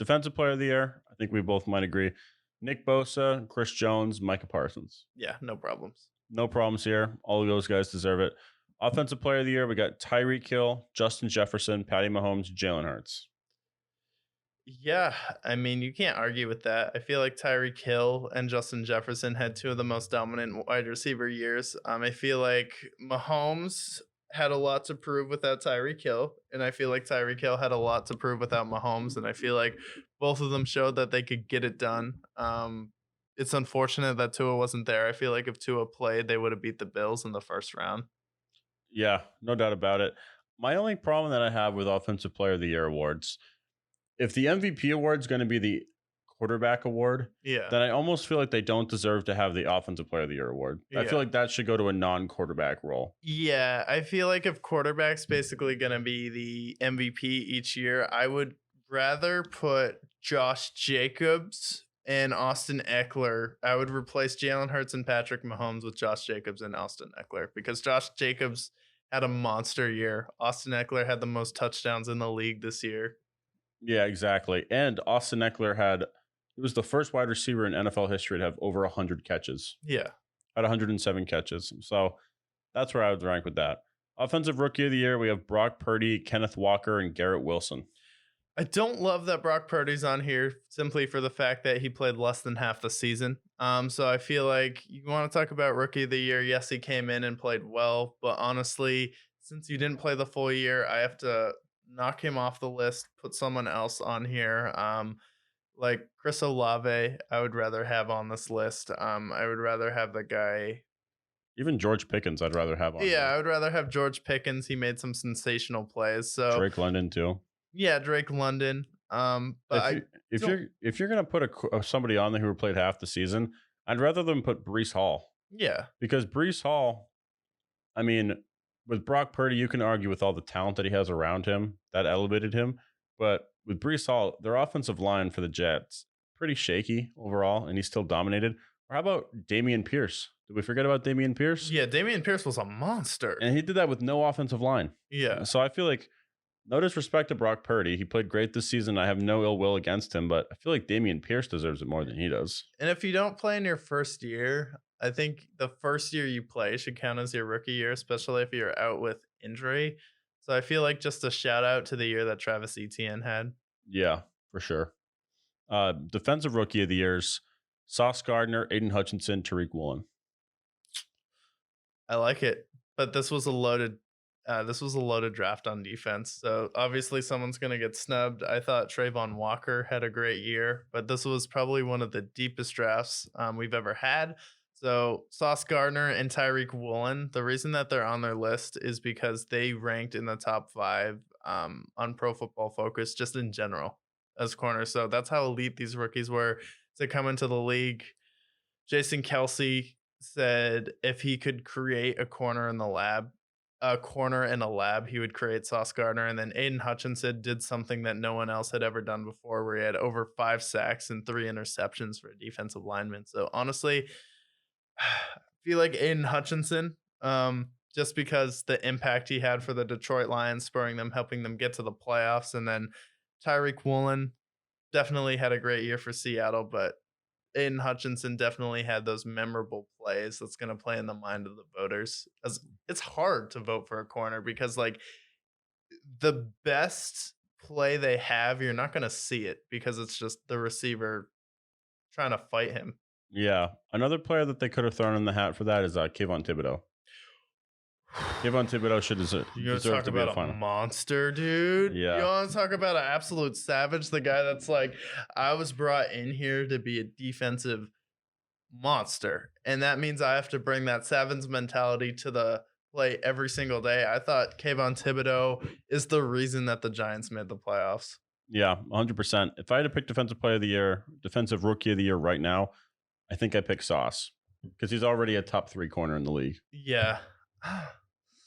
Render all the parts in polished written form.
Defensive player of the year, I think we both might agree. Nick Bosa, Chris Jones, Micah Parsons. Yeah, no problems. No problems here. All of those guys deserve it. Offensive player of the year, we got Tyreek Hill, Justin Jefferson, Patty Mahomes, Jalen Hurts. Yeah, I mean, you can't argue with that. I feel like Tyreek Hill and Justin Jefferson had two of the most dominant wide receiver years. I feel like Mahomes had a lot to prove without Tyreek Hill, and I feel like Tyreek Hill had a lot to prove without Mahomes, and I feel like both of them showed that they could get it done. It's unfortunate that Tua wasn't there. I feel like if Tua played, they would have beat the Bills in the first round. Yeah, no doubt about it. My only problem that I have with Offensive Player of the Year awards, if the MVP award is going to be the quarterback award, Yeah. then I almost feel like they don't deserve to have the Offensive Player of the Year award. I feel Yeah. like that should go to a non-quarterback role. Yeah, I feel like if quarterback's basically going to be the MVP each year, I would rather put Josh Jacobs and Austin Eckler. I would replace Jalen Hurts and Patrick Mahomes with Josh Jacobs and Austin Eckler because Josh Jacobs had a monster year. Austin Eckler had the most touchdowns in the league this year. Yeah, exactly. And Austin Eckler he was the first wide receiver in NFL history to have over 100 catches, Yeah. had 107 catches. So that's where I would rank with that. Offensive Rookie of the Year, we have Brock Purdy, Kenneth Walker, and Garrett Wilson. I don't love that Brock Purdy's on here simply for the fact that he played less than half the season. So I feel like you want to talk about rookie of the year. Yes, he came in and played well, but honestly, since you didn't play the full year, I have to knock him off the list, put someone else on here. Like Chris Olave, I would rather have on this list. I would rather have the guy. Even George Pickens, I'd rather have on Yeah, here. I would rather have George Pickens. He made some sensational plays. So Drake London too. yeah, Drake London. But If you're gonna put somebody on there who played half the season, I'd rather them put Brees Hall yeah, because Brees Hall, I mean, with Brock Purdy, you can argue with all the talent that he has around him that elevated him, but with Brees Hall, their offensive line for the Jets pretty shaky overall, and he still dominated. Or how about Damian Pierce? Did we forget about Damian Pierce? yeah, Damian Pierce was a monster. And he did that with no offensive line. Yeah. So I feel like, no disrespect to Brock Purdy, he played great this season. I have no ill will against him, but I feel like Damian Pierce deserves it more than he does. And if you don't play in your first year, I think the first year you play should count as your rookie year, especially if you're out with injury. So I feel like just a shout out to the year that Travis Etienne had. Yeah, for sure. Defensive Rookie of the Years, Sauce Gardner, Aiden Hutchinson, Tariq Woolen. I like it, but this was a loaded draft on defense. So obviously someone's gonna get snubbed. I thought Trayvon Walker had a great year, but this was probably one of the deepest drafts we've ever had. So Sauce Gardner and Tyreek Woolen, the reason that they're on their list is because they ranked in the top 5 on Pro Football Focus, just in general as corners. So that's how elite these rookies were to come into the league. Jason Kelsey said if he could create a corner in a lab, he would create Sauce Gardner. And then Aiden Hutchinson did something that no one else had ever done before, where he had over 5 sacks and 3 interceptions for a defensive lineman. So honestly, I feel like Aiden Hutchinson, just because the impact he had for the Detroit Lions, spurring them, helping them get to the playoffs. And then Tyreek Woolen definitely had a great year for Seattle, but Aiden Hutchinson definitely had those memorable plays that's going to play in the mind of the voters. As it's hard to vote for a corner because like the best play they have, you're not going to see it because it's just the receiver trying to fight him. Yeah. Another player that they could have thrown in the hat for that is Kayvon Thibodeau. Kayvon Thibodeau should deserve to be a final. Monster, dude. Yeah. You want to talk about an absolute savage? The guy that's like, I was brought in here to be a defensive monster, and that means I have to bring that savage mentality to the play every single day. I thought Kayvon Thibodeau is the reason that the Giants made the playoffs. Yeah, 100%. If I had to pick Defensive Player of the Year, Defensive Rookie of the Year right now, I think I pick Sauce because he's already a top 3 corner in the league. Yeah.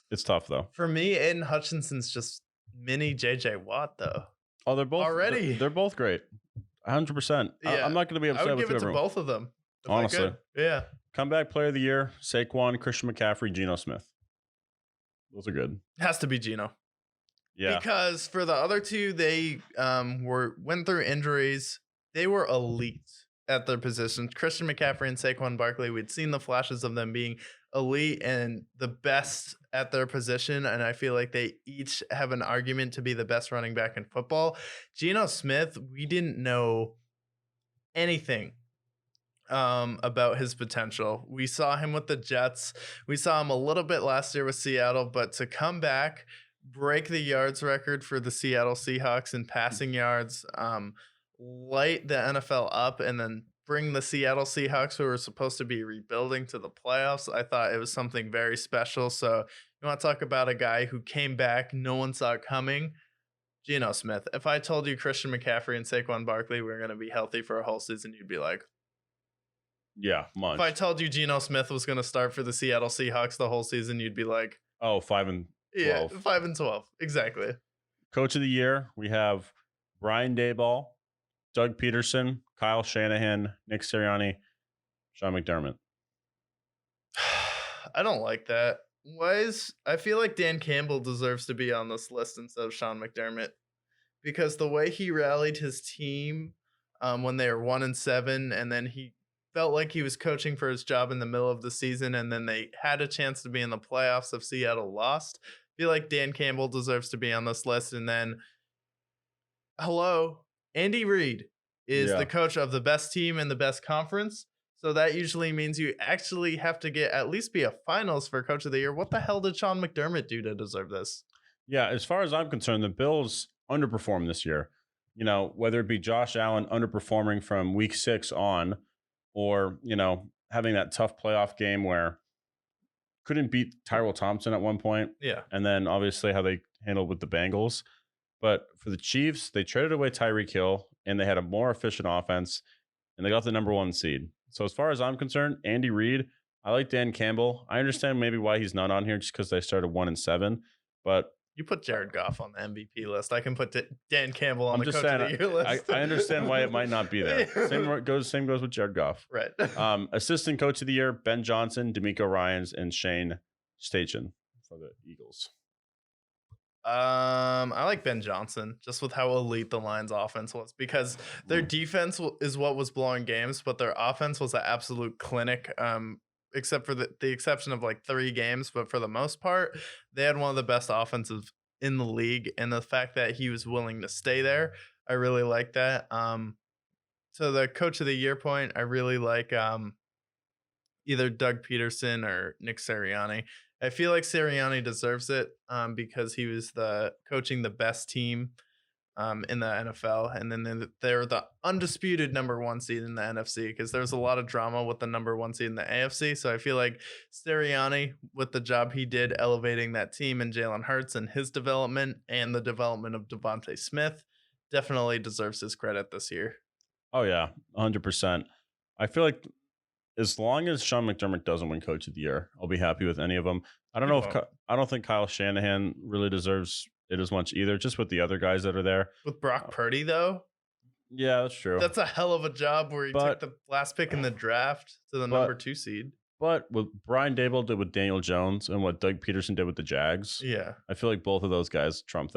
It's tough though. For me, Aiden Hutchinson's just mini JJ Watt though. Oh, they're both already. They're both great. 100%. Yeah. I'm not going to be upset I would with give it to everyone. both of them. Honestly. Yeah. Comeback Player of the Year, Saquon, Christian McCaffrey, Geno Smith. Those are good. Has to be Geno. Yeah. Because for the other two, they went through injuries. They were elite at their positions. Christian McCaffrey and Saquon Barkley, we'd seen the flashes of them being elite and the best at their position, and I feel like they each have an argument to be the best running back in football. Geno Smith, we didn't know anything about his potential. We saw him with the Jets. We saw him a little bit last year with Seattle, but to come back, break the yards record for the Seattle Seahawks in passing yards, light the NFL up, and then bring the Seattle Seahawks, who are supposed to be rebuilding, to the playoffs. I thought it was something very special. So you want to talk about a guy who came back, no one saw it coming. Geno Smith. If I told you Christian McCaffrey and Saquon Barkley were going to be healthy for a whole season, you'd be like, Yeah, if I much. told you Geno Smith was going to start for the Seattle Seahawks the whole season, you'd be like, Oh, 5 and yeah, 12. 5-12. Exactly. Coach of the year, we have Brian Daboll, Doug Peterson, Kyle Shanahan, Nick Sirianni, Sean McDermott. I don't like that. I feel like Dan Campbell deserves to be on this list instead of Sean McDermott, because the way he rallied his team when they were 1-7, and then he felt like he was coaching for his job in the middle of the season, and then they had a chance to be in the playoffs if Seattle lost. I feel like Dan Campbell deserves to be on this list. And then, hello, Andy Reid is Yeah. the coach of the best team in the best conference. So that usually means you actually have to get at least be a finals for coach of the year. What the hell did Sean McDermott do to deserve this? Yeah, as far as I'm concerned, the Bills underperformed this year. Whether it be Josh Allen underperforming from week 6 on, or, having that tough playoff game where couldn't beat Tyrell Thompson at one point, Yeah. and then obviously how they handled with the Bengals. But for the Chiefs, they traded away Tyreek Hill and they had a more efficient offense and they got the number 1 seed. So as far as I'm concerned, Andy Reid, I like Dan Campbell. I understand maybe why he's not on here just because they started 1-7, but You put Jared Goff on the MVP list. I can put Dan Campbell on I'm the just coach of saying the year list. I understand why it might not be there. Same goes with Jared Goff. Right. Assistant coach of the year, Ben Johnson, D'Amico Ryans, and Shane Steichen for the Eagles. I like Ben Johnson just with how elite the Lions offense was, because their defense is what was blowing games, but their offense was an absolute clinic. Except for the exception of like 3 games, but for the most part, they had one of the best offensive in the league, and the fact that he was willing to stay there, I really like that. To the coach of the year point, I really like either Doug Peterson or Nick Sirianni. I feel like Sirianni deserves it because he was coaching the best team in the NFL, and then they're the undisputed number 1 seed in the NFC, because there was a lot of drama with the number 1 seed in the AFC. So I feel like Sirianni, with the job he did elevating that team, and Jalen Hurts and his development and the development of Devontae Smith, definitely deserves his credit this year. Oh yeah, 100%. I feel like as long as Sean McDermott doesn't win Coach of the Year, I'll be happy with any of them. I don't He know won't. I don't think Kyle Shanahan really deserves it as much either. Just with the other guys that are there. With Brock Purdy, though, Yeah, that's true. that's a hell of a job where he took But the last pick in the draft to the number but 2 seed. but what Brian Dable did with Daniel Jones and what Doug Peterson did with the Jags, Yeah. I feel like both of those guys trump